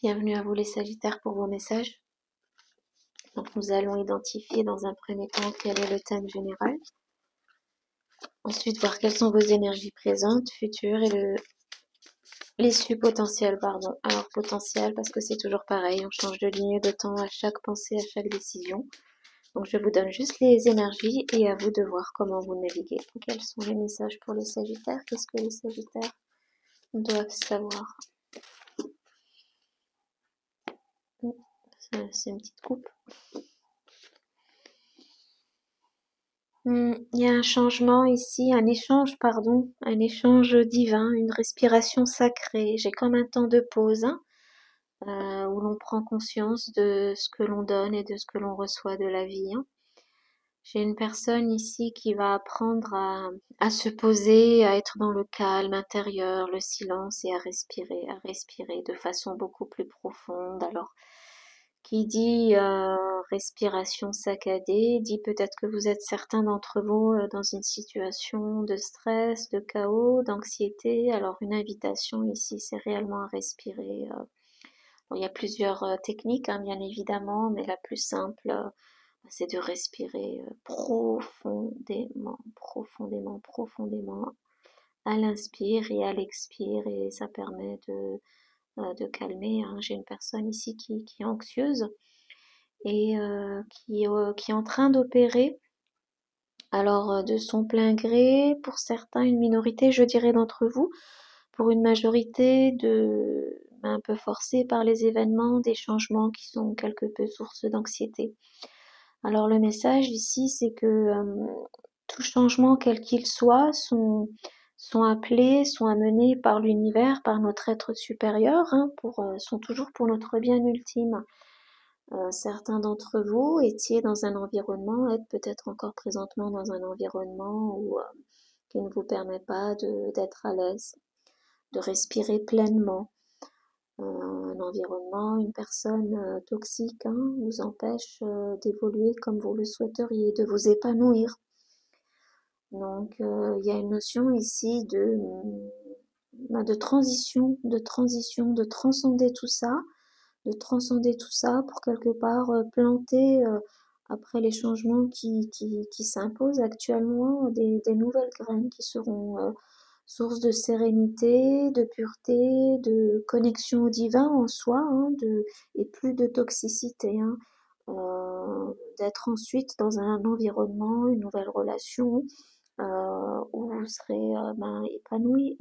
Bienvenue à vous les Sagittaires pour vos messages. Donc nous allons identifier dans un premier temps quel est le thème général. Ensuite voir quelles sont vos énergies présentes, futures et l'issue potentielle, pardon. Alors potentiel parce que c'est toujours pareil, on change de ligne de temps à chaque pensée, à chaque décision. Donc je vous donne juste les énergies et à vous de voir comment vous naviguez. Quels sont les messages pour les Sagittaires? Qu'est-ce que les Sagittaires doivent savoir? C'est une petite coupe. Il y a un changement ici, un échange, pardon, un échange divin, une respiration sacrée. J'ai comme un temps de pause où l'on prend conscience de ce que l'on donne et de ce que l'on reçoit de la vie. J'ai une personne ici qui va apprendre à se poser, à être dans le calme intérieur, le silence et à respirer de façon beaucoup plus profonde. Alors, qui dit respiration saccadée, dit peut-être que vous êtes certains d'entre vous dans une situation de stress, de chaos, d'anxiété. Alors une invitation ici, c'est réellement à respirer. Bon, il y a plusieurs techniques, bien évidemment, mais la plus simple, c'est de respirer profondément, profondément, profondément à l'inspire et à l'expire, et ça permet de calmer. J'ai une personne ici qui est anxieuse et qui est en train d'opérer, alors de son plein gré, pour certains, une minorité, je dirais, d'entre vous, pour une majorité un peu forcée par les événements, des changements qui sont quelque peu source d'anxiété. Alors le message ici, c'est que tout changement, quel qu'il soit, sont appelés, sont amenés par l'univers, par notre être supérieur, sont toujours pour notre bien ultime. Certains d'entre vous étiez dans un environnement, êtes peut-être encore présentement dans un environnement qui ne vous permet pas d'être à l'aise, de respirer pleinement. Un environnement, une personne toxique vous empêche d'évoluer comme vous le souhaiteriez, de vous épanouir. Donc il y a une notion ici de transition, de transcender tout ça pour quelque part planter après les changements qui s'imposent actuellement des nouvelles graines qui seront source de sérénité, de pureté, de connexion au divin en soi, et plus de toxicité. D'être ensuite dans un environnement, une nouvelle relation où vous serez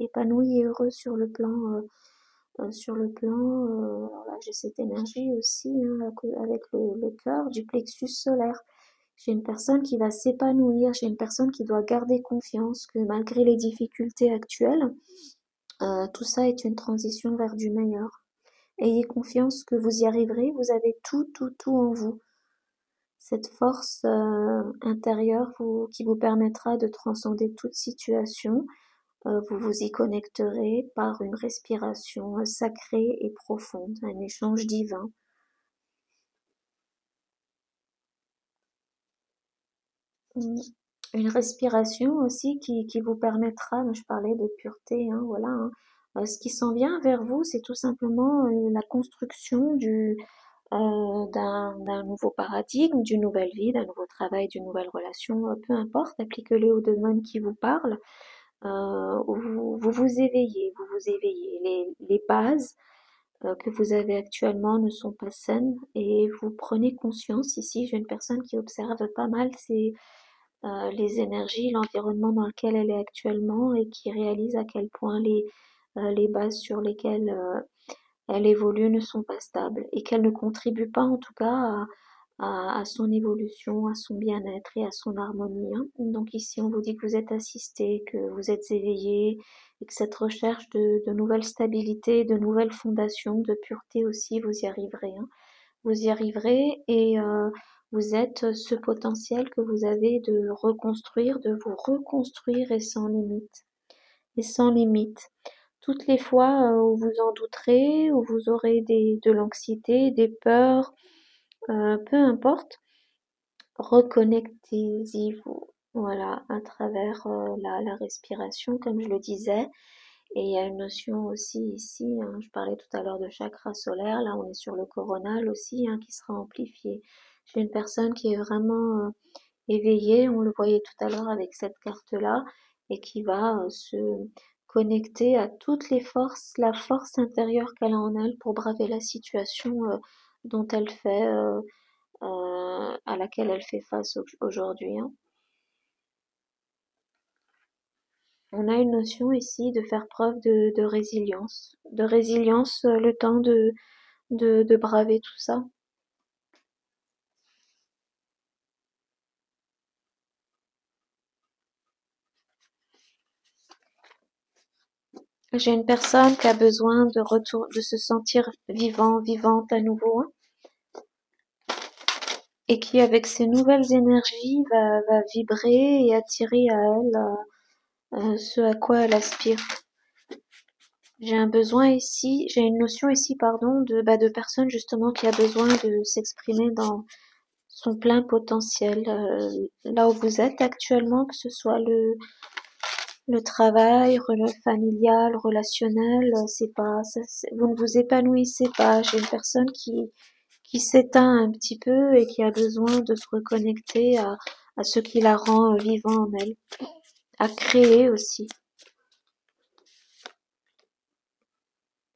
épanoui et heureux sur le plan. Alors là, j'ai cette énergie aussi avec le cœur du plexus solaire. J'ai une personne qui va s'épanouir, j'ai une personne qui doit garder confiance que malgré les difficultés actuelles, tout ça est une transition vers du meilleur. Ayez confiance que vous y arriverez, vous avez tout en vous. Cette force intérieure qui vous permettra de transcender toute situation. Vous vous y connecterez par une respiration sacrée et profonde, un échange divin. Une respiration aussi qui vous permettra, je parlais de pureté, voilà. Ce qui s'en vient vers vous, c'est tout simplement la construction d'un nouveau paradigme, d'une nouvelle vie, d'un nouveau travail, d'une nouvelle relation, peu importe, appliquez-le au domaine qui vous parle. Vous éveillez, les bases que vous avez actuellement ne sont pas saines et vous prenez conscience. Ici, j'ai une personne qui observe pas mal les énergies, l'environnement dans lequel elle est actuellement et qui réalise à quel point les bases sur lesquelles elle évolue ne sont pas stables et qu'elle ne contribue pas en tout cas à son évolution, à son bien-être et à son harmonie. Donc ici, on vous dit que vous êtes assisté, que vous êtes éveillé et que cette recherche de nouvelles stabilités, de nouvelles fondations, de pureté aussi, vous y arriverez. Vous y arriverez et vous êtes ce potentiel que vous avez de reconstruire, de vous reconstruire et sans limite. Et sans limite. Toutes les fois où vous en douterez, où vous aurez de l'anxiété, des peurs, peu importe, reconnectez-y-vous. Voilà, à travers la respiration, comme je le disais. Et il y a une notion aussi ici, hein, je parlais tout à l'heure de chakra solaire, là on est sur le coronal aussi, hein, qui sera amplifié. J'ai une personne qui est vraiment éveillée, on le voyait tout à l'heure avec cette carte-là, et qui va se connecter à toutes les forces, la force intérieure qu'elle a en elle pour braver la situation dont elle fait, à laquelle elle fait face aujourd'hui, hein. On a une notion ici de faire preuve de résilience, le temps de braver tout ça. J'ai une personne qui a besoin de retour, de se sentir vivant, vivante à nouveau, hein, et qui, avec ses nouvelles énergies, va vibrer et attirer à elle ce à quoi elle aspire. J'ai un besoin ici, j'ai une notion ici, pardon, de personne justement qui a besoin de s'exprimer dans son plein potentiel, là où vous êtes actuellement, que ce soit le travail, le familial, relationnel, c'est pas, vous ne vous épanouissez pas. J'ai une personne qui s'éteint un petit peu et qui a besoin de se reconnecter à ce qui la rend vivant en elle, à créer aussi.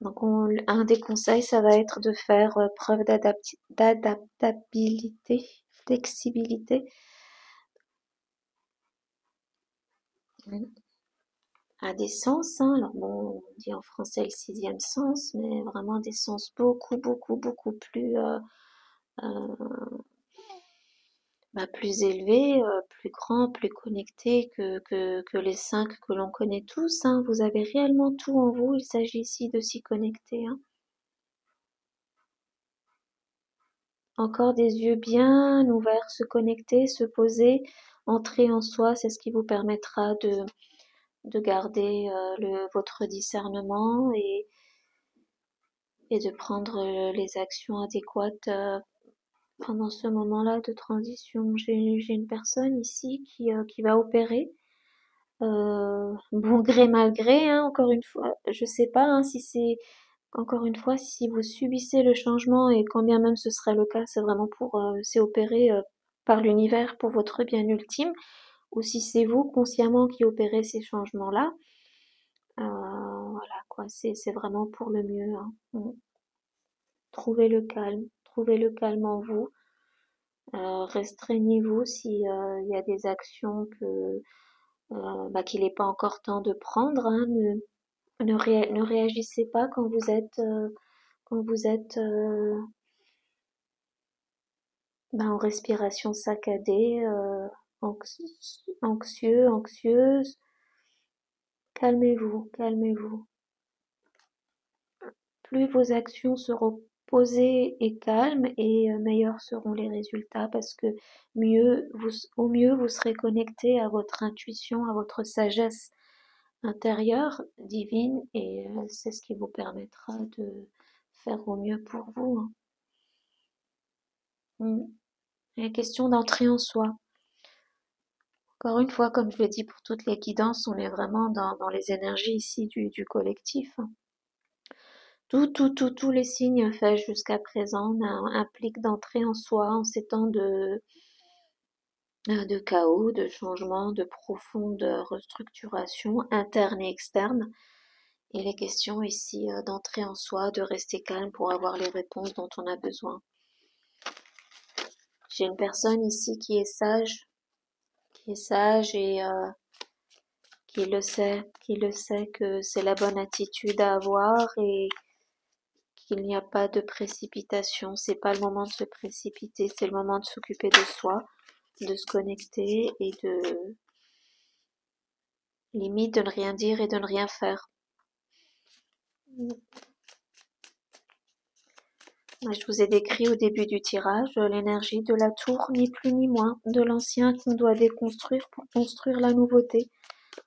Donc un des conseils, ça va être de faire preuve d'adaptabilité, flexibilité, à des sens, hein. Alors bon, on dit en français le sixième sens, mais vraiment des sens beaucoup, beaucoup, beaucoup plus, plus élevés, plus grands, plus connectés que les cinq que l'on connaît tous, hein. Vous avez réellement tout en vous, il s'agit ici de s'y connecter, hein. Encore des yeux bien ouverts, se connecter, se poser, entrer en soi, c'est ce qui vous permettra de garder votre discernement et de prendre les actions adéquates pendant ce moment-là de transition. J'ai une personne ici qui va opérer, bon gré mal gré, hein, encore une fois. Je sais pas hein, si c'est encore une fois si vous subissez le changement et quand bien même ce serait le cas, c'est vraiment pour c'est opéré par l'univers pour votre bien ultime, ou si c'est vous consciemment qui opérez ces changements-là. Voilà quoi, c'est vraiment pour le mieux, hein. Trouvez le calme en vous. Restreignez-vous si il y a des actions qu'il n'est pas encore temps de prendre, hein. Ne réagissez pas quand vous êtes en respiration saccadée, anxieux, anxieuse. Calmez-vous, calmez-vous. Plus vos actions seront posées et calmes, et meilleurs seront les résultats, parce que au mieux vous serez connecté à votre intuition, à votre sagesse intérieure, divine, et c'est ce qui vous permettra de faire au mieux pour vous, hein. La question d'entrer en soi. Encore une fois, comme je l'ai dit pour toutes les guidances, on est vraiment dans les énergies ici du collectif, hein. Tous les signes faits jusqu'à présent impliquent d'entrer en soi en ces temps de chaos, de changement, de profonde restructuration interne et externe. Il est question ici d'entrer en soi, de rester calme pour avoir les réponses dont on a besoin. J'ai une personne ici qui est sage et qui le sait que c'est la bonne attitude à avoir et qu'il n'y a pas de précipitation. C'est pas le moment de se précipiter, c'est le moment de s'occuper de soi, de se connecter et de limite de ne rien dire et de ne rien faire. Je vous ai décrit au début du tirage l'énergie de la tour, ni plus ni moins, de l'ancien qu'on doit déconstruire pour construire la nouveauté.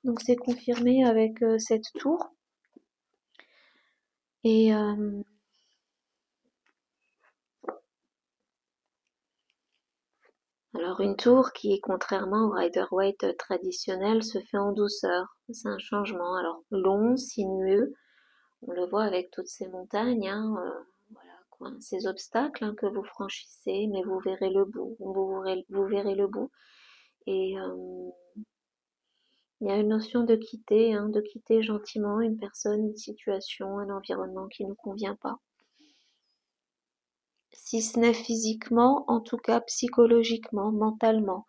Donc c'est confirmé avec cette tour. Et Alors une tour qui, contrairement au Rider-Waite traditionnel, se fait en douceur. C'est un changement. Alors long, sinueux, on le voit avec toutes ces montagnes, hein, voilà quoi, ces obstacles hein, que vous franchissez, mais vous verrez le bout. Vous verrez le bout. Et il y a une notion hein, de quitter gentiment une personne, une situation, un environnement qui ne nous convient pas. Si ce n'est physiquement, en tout cas psychologiquement, mentalement,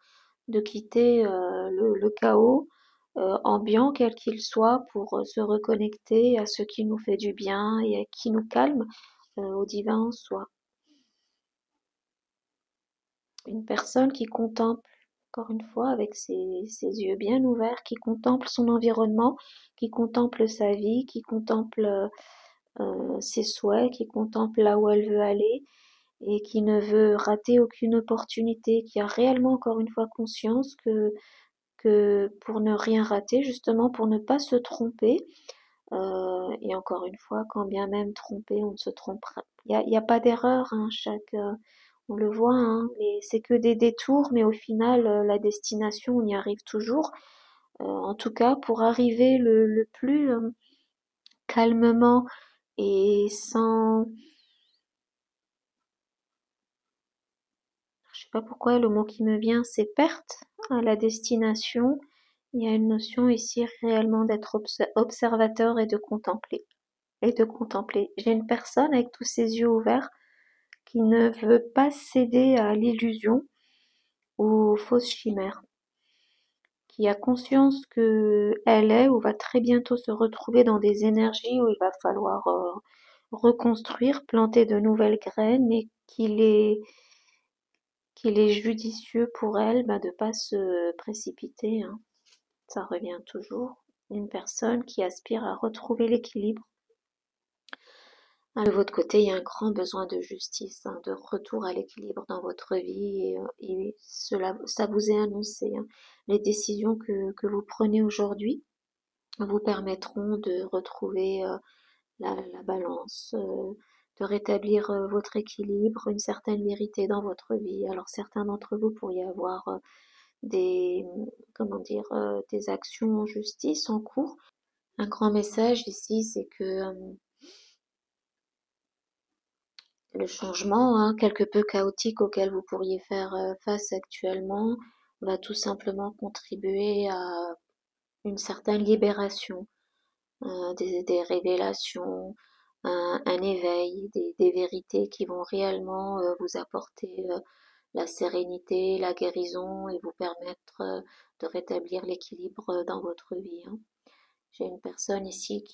de quitter le chaos ambiant quel qu'il soit pour se reconnecter à ce qui nous fait du bien et à qui nous calme, au divin en soi. Une personne qui contemple, encore une fois, avec ses yeux bien ouverts, qui contemple son environnement, qui contemple sa vie, qui contemple ses souhaits, qui contemple là où elle veut aller et qui ne veut rater aucune opportunité, qui a réellement encore une fois conscience que pour ne rien rater, justement pour ne pas se tromper, et encore une fois, quand bien même trompé, on ne se trompera. Il y a pas d'erreur, hein, on le voit, hein, c'est que des détours, mais au final, la destination, on y arrive toujours. En tout cas, pour arriver le plus calmement et sans, je sais pas pourquoi le mot qui me vient, c'est perte à la destination. Il y a une notion ici réellement d'être observateur et de contempler. Et de contempler. J'ai une personne avec tous ses yeux ouverts qui ne veut pas céder à l'illusion ou aux fausses chimères, qui a conscience que elle est ou va très bientôt se retrouver dans des énergies où il va falloir reconstruire, planter de nouvelles graines, mais qu'il est judicieux pour elle de pas se précipiter, hein. Ça revient toujours. Une personne qui aspire à retrouver l'équilibre. De votre côté, il y a un grand besoin de justice, hein, de retour à l'équilibre dans votre vie et ça vous est annoncé, hein. Les décisions que vous prenez aujourd'hui vous permettront de retrouver la balance, de rétablir votre équilibre, une certaine vérité dans votre vie. Alors certains d'entre vous pourriez avoir des, comment dire, des actions en justice en cours. Un grand message ici, c'est que le changement, hein, quelque peu chaotique auquel vous pourriez faire face actuellement, va tout simplement contribuer à une certaine libération, des révélations, un éveil, des vérités qui vont réellement vous apporter la sérénité, la guérison et vous permettre de rétablir l'équilibre dans votre vie, hein. J'ai une personne ici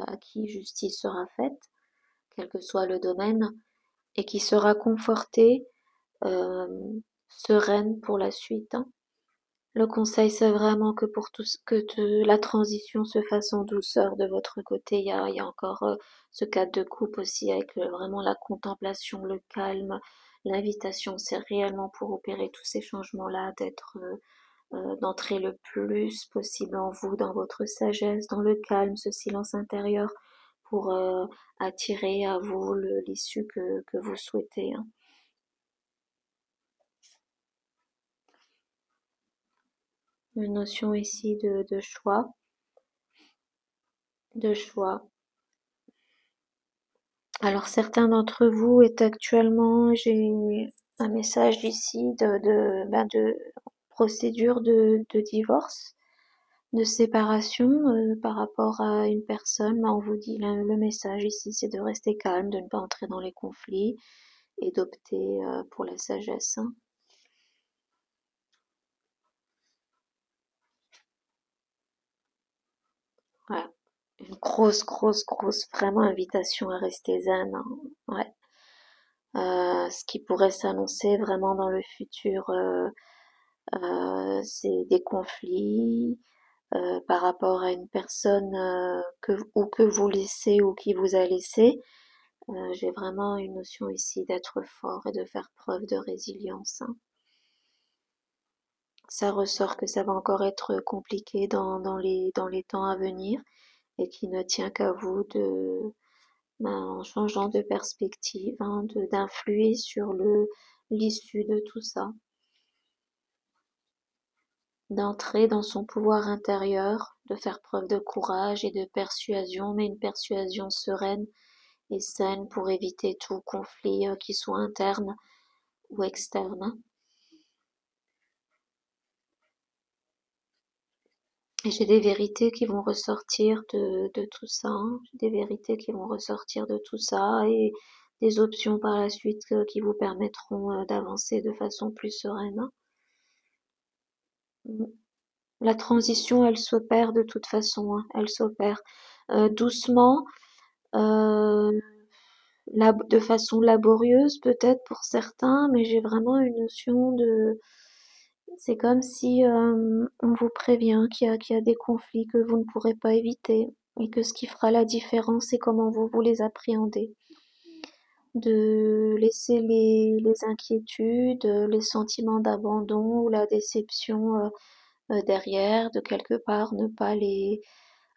à qui justice sera faite, quel que soit le domaine, et qui sera confortée, euh, sereine pour la suite, hein. Le conseil, c'est vraiment que pour tout, la transition se fasse en douceur de votre côté. Il y a encore ce cadre de coupe aussi avec vraiment la contemplation, le calme. L'invitation, c'est réellement pour opérer tous ces changements-là, d'entrer le plus possible en vous, dans votre sagesse, dans le calme, ce silence intérieur, pour attirer à vous l'issue que vous souhaitez, hein. Une notion ici de choix, de choix. Alors certains d'entre vous est actuellement, j'ai un message ici de procédure de divorce, de séparation par rapport à une personne. On vous dit le message ici, c'est de rester calme, de ne pas entrer dans les conflits et d'opter pour la sagesse, hein. Voilà. Une grosse, vraiment invitation à rester zen, hein. Ouais. Ce qui pourrait s'annoncer vraiment dans le futur, c'est des conflits par rapport à une personne que vous laissez ou qui vous a laissé. J'ai vraiment une notion ici d'être fort et de faire preuve de résilience, hein. Ça ressort que ça va encore être compliqué dans les temps à venir et qui ne tient qu'à vous en changeant de perspective, hein, d'influer sur l'issue de tout ça. d'entrer dans son pouvoir intérieur, de faire preuve de courage et de persuasion, mais une persuasion sereine et saine pour éviter tout conflit qui soit interne ou externe. Et j'ai des vérités qui vont ressortir de tout ça, hein. J'ai des vérités qui vont ressortir de tout ça et des options par la suite qui vous permettront d'avancer de façon plus sereine, hein. La transition, elle s'opère de toute façon, hein, elle s'opère doucement, euh, de façon laborieuse peut-être pour certains, mais j'ai vraiment une notion de... C'est comme si on vous prévient qu'il y a des conflits que vous ne pourrez pas éviter et que ce qui fera la différence, c'est comment vous les appréhendez. De laisser les inquiétudes, les sentiments d'abandon ou la déception derrière, de quelque part ne pas les...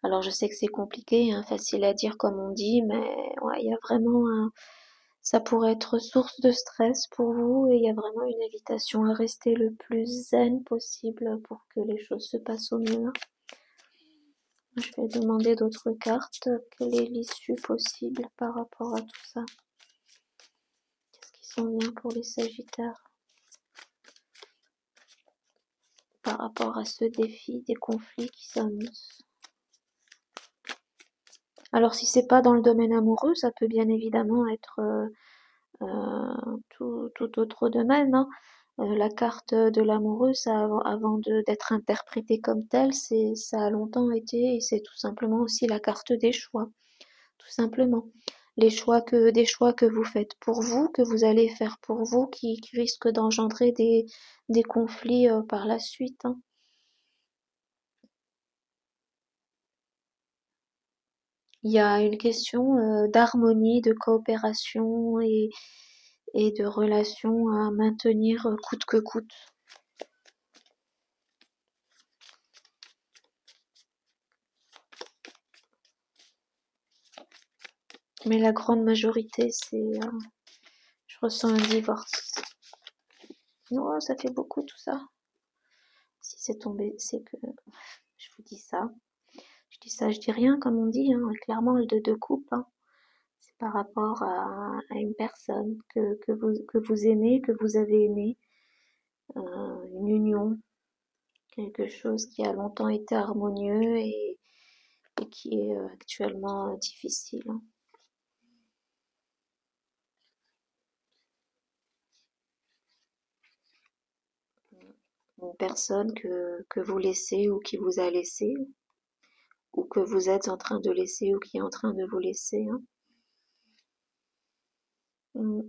Alors je sais que c'est compliqué, hein, facile à dire comme on dit, mais ouais, il y a vraiment un... Ça pourrait être source de stress pour vous et il y a vraiment une invitation à rester le plus zen possible pour que les choses se passent au mieux. Je vais demander d'autres cartes. Quelle est l'issue possible par rapport à tout ça? Qu'est-ce qui sont bien pour les Sagittaires par rapport à ce défi des conflits qui s'annoncent? Alors si c'est pas dans le domaine amoureux, ça peut bien évidemment être tout autre domaine, hein. La carte de l'amoureux, ça, avant d'être interprétée comme telle, ça a longtemps été, et c'est tout simplement aussi la carte des choix, tout simplement. Des choix que vous faites pour vous, que vous allez faire pour vous, qui risquent d'engendrer des conflits par la suite, hein. Il y a une question d'harmonie, de coopération et de relation à maintenir coûte que coûte. Mais la grande majorité, je ressens un divorce. Oh, ça fait beaucoup tout ça. Si c'est tombé, c'est que je vous dis ça. Je dis ça, je dis rien comme on dit, hein. Clairement le de coupe, hein. C'est par rapport à une personne que vous aimez, que vous avez aimé, une union, quelque chose qui a longtemps été harmonieux et qui est actuellement difficile, hein. Une personne que vous laissez ou qui vous a laissé, ou que vous êtes en train de laisser ou qui est en train de vous laisser, hein. Mm.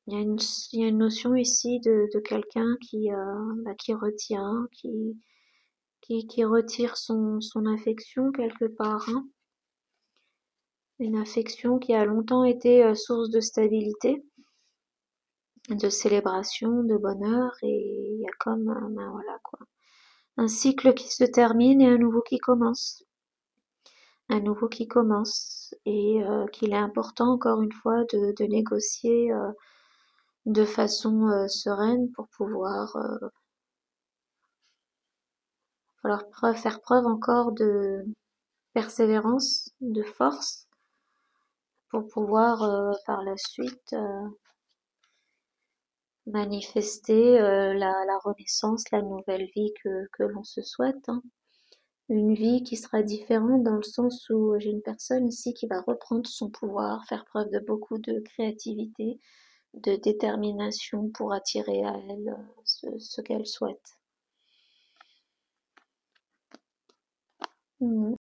Il y a une notion ici de quelqu'un qui retient, qui retire son affection quelque part, hein. Une affection qui a longtemps été source de stabilité, de célébration, de bonheur, et il y a comme ben voilà quoi, un cycle qui se termine et un nouveau qui commence. Un nouveau qui commence et qu'il est important encore une fois de négocier de façon sereine pour pouvoir faire preuve encore de persévérance, de force pour pouvoir par la suite manifester la renaissance, la nouvelle vie que l'on se souhaite, hein. Une vie qui sera différente dans le sens où j'ai une personne ici qui va reprendre son pouvoir, faire preuve de beaucoup de créativité, de détermination pour attirer à elle ce qu'elle souhaite. Mhm.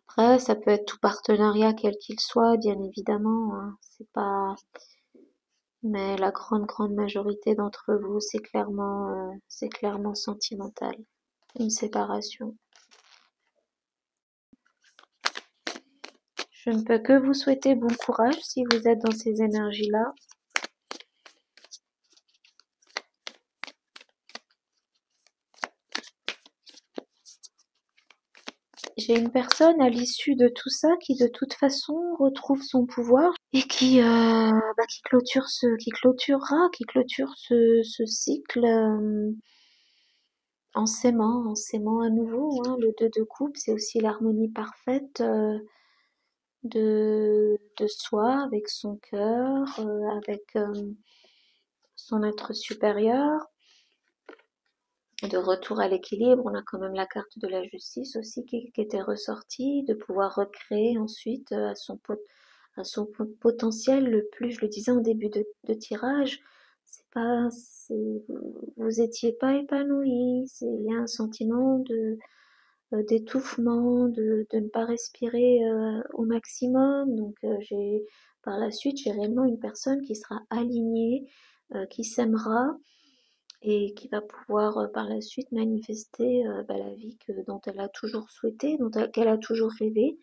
Après, ça peut être tout partenariat quel qu'il soit, bien évidemment, hein. C'est pas, mais la grande majorité d'entre vous, c'est clairement sentimental. Une séparation. Je ne peux que vous souhaiter bon courage si vous êtes dans ces énergies-là. j'ai une personne à l'issue de tout ça qui de toute façon retrouve son pouvoir et qui clôture ce cycle en s'aimant à nouveau. Hein. Le 2 de coupe, c'est aussi l'harmonie parfaite de soi avec son cœur, avec son être supérieur. De retour à l'équilibre, on a quand même la carte de la justice aussi qui était ressortie, de pouvoir recréer ensuite à son potentiel le plus, je le disais en début de tirage, vous étiez pas épanoui, il y a un sentiment d'étouffement, de ne pas respirer au maximum, donc par la suite, j'ai réellement une personne qui sera alignée, qui s'aimera, et qui va pouvoir par la suite manifester la vie dont elle a toujours souhaité, qu'elle a toujours rêvé,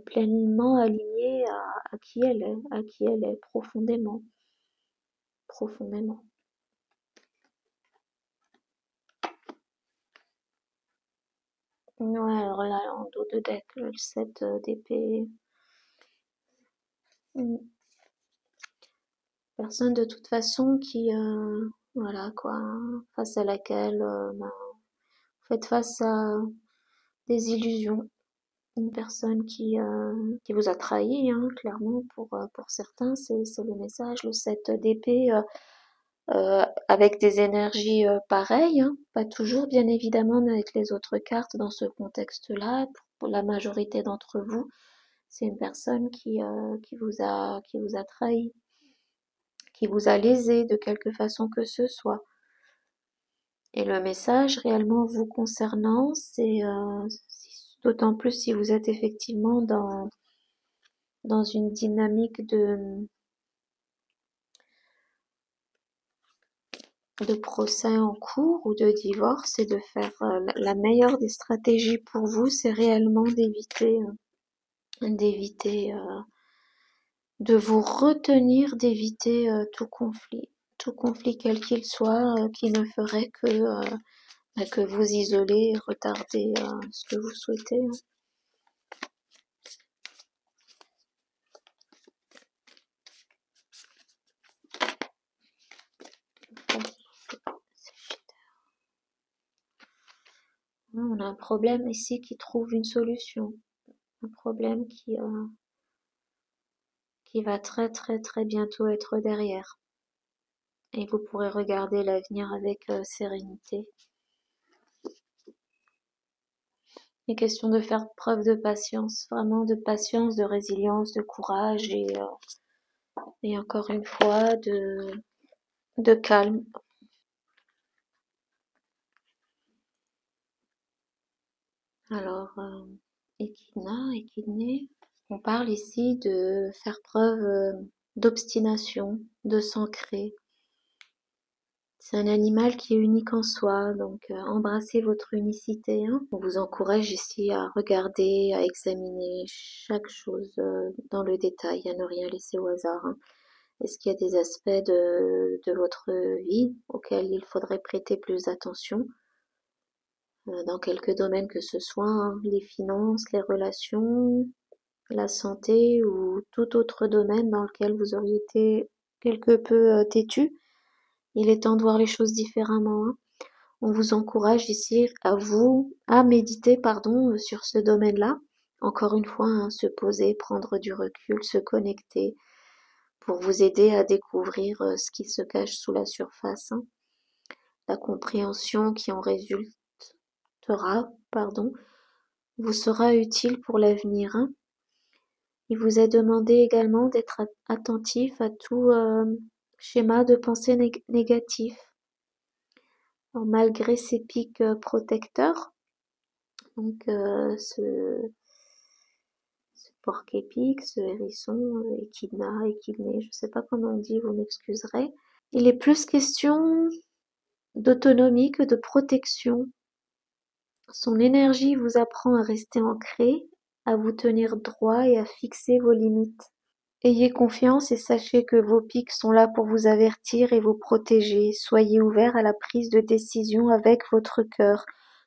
pleinement alignée à qui elle est profondément, profondément. Ouais, alors là, en dos de deck, le 7 d'épée. Personne de toute façon qui, voilà quoi, face à laquelle vous faites face à des illusions. Une personne qui vous a trahi, hein, clairement, pour certains, c'est le message, le 7 d'épée, avec des énergies pareilles, hein, pas toujours, bien évidemment, mais avec les autres cartes dans ce contexte-là, pour la majorité d'entre vous, c'est une personne qui vous a trahi, qui vous a lésé de quelque façon que ce soit. Et le message réellement vous concernant, c'est d'autant plus si vous êtes effectivement dans une dynamique de procès en cours ou de divorce, et de faire la meilleure des stratégies pour vous, c'est réellement de vous retenir, d'éviter tout conflit quel qu'il soit, qui ne ferait que vous isoler et retarder ce que vous souhaitez. Hein. On a un problème ici qui trouve une solution, un problème qui va très très très bientôt être derrière. Et vous pourrez regarder l'avenir avec sérénité. Il est question de faire preuve de patience, vraiment de patience, de résilience, de courage et encore une fois de calme. Alors, Équidné, on parle ici de faire preuve d'obstination, de s'ancrer. C'est un animal qui est unique en soi, donc embrassez votre unicité. Hein. On vous encourage ici à regarder, à examiner chaque chose dans le détail, à ne rien laisser au hasard. Hein. Est-ce qu'il y a des aspects de votre vie auxquels il faudrait prêter plus attention dans quelques domaines que ce soit, hein, les finances, les relations, la santé ou tout autre domaine dans lequel vous auriez été quelque peu têtu. Il est temps de voir les choses différemment. Hein. On vous encourage ici à méditer, pardon, sur ce domaine-là. Encore une fois, hein, se poser, prendre du recul, se connecter pour vous aider à découvrir ce qui se cache sous la surface. Hein. La compréhension qui en résultera, pardon, vous sera utile pour l'avenir. Hein. Il vous est demandé également d'être attentif à tout schéma de pensée négatif. Alors, malgré ces pics protecteurs, donc ce porc-épic, ce hérisson, échidné, je ne sais pas comment on dit, vous m'excuserez. Il est plus question d'autonomie que de protection. Son énergie vous apprend à rester ancré, à vous tenir droit et à fixer vos limites. Ayez confiance et sachez que vos pics sont là pour vous avertir et vous protéger. Soyez ouvert à la prise de décision avec votre cœur.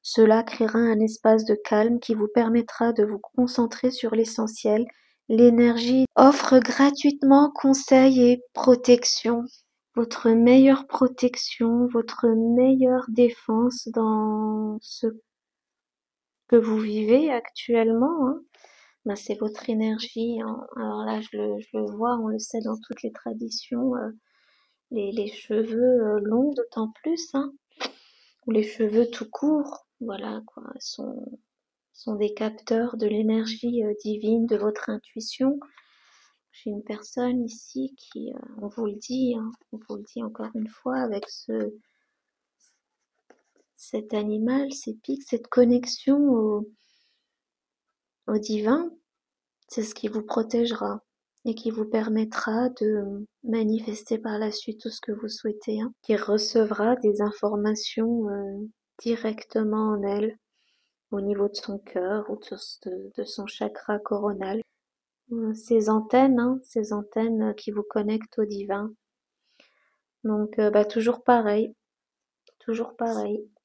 Cela créera un espace de calme qui vous permettra de vous concentrer sur l'essentiel. L'énergie offre gratuitement conseils et protection. Votre meilleure protection, votre meilleure défense dans ce que vous vivez actuellement, hein. Ben, c'est votre énergie, hein. Alors là, je le vois, on le sait dans toutes les traditions, les cheveux longs d'autant plus, hein, ou les cheveux tout court, voilà quoi, sont des capteurs de l'énergie divine, de votre intuition. J'ai une personne ici qui, on vous le dit, hein, on vous le dit encore une fois, avec cet animal, ces pics, cette connexion au divin, c'est ce qui vous protégera et qui vous permettra de manifester par la suite tout ce que vous souhaitez, hein, qui recevra des informations directement en elle, au niveau de son cœur ou de son chakra coronal. Ces antennes, hein, ces antennes qui vous connectent au divin. Donc, toujours pareil.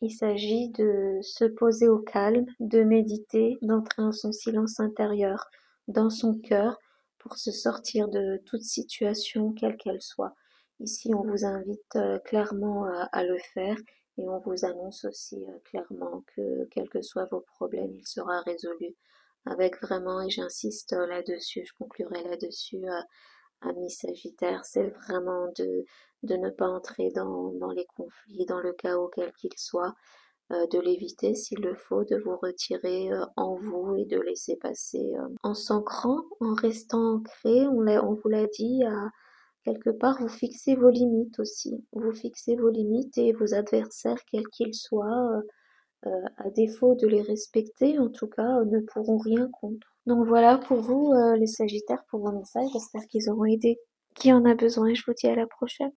Il s'agit de se poser au calme, de méditer, d'entrer en son silence intérieur, dans son cœur, pour se sortir de toute situation, quelle qu'elle soit. Ici, on vous invite clairement à le faire et on vous annonce aussi clairement que, quels que soient vos problèmes, il sera résolu avec vraiment, et j'insiste là-dessus, je conclurai là-dessus, Amis Sagittaire, c'est vraiment de ne pas entrer dans les conflits, dans le chaos quel qu'il soit, de l'éviter s'il le faut, de vous retirer en vous et de laisser passer en s'ancrant, en restant ancré, on vous l'a dit, quelque part, vous fixez vos limites aussi. Vous fixez vos limites et vos adversaires, quels qu'ils soient, à défaut de les respecter, en tout cas, ne pourront rien contre. Donc voilà pour vous, les Sagittaires, pour vos messages. J'espère qu'ils auront aidé qui en a besoin et je vous dis à la prochaine.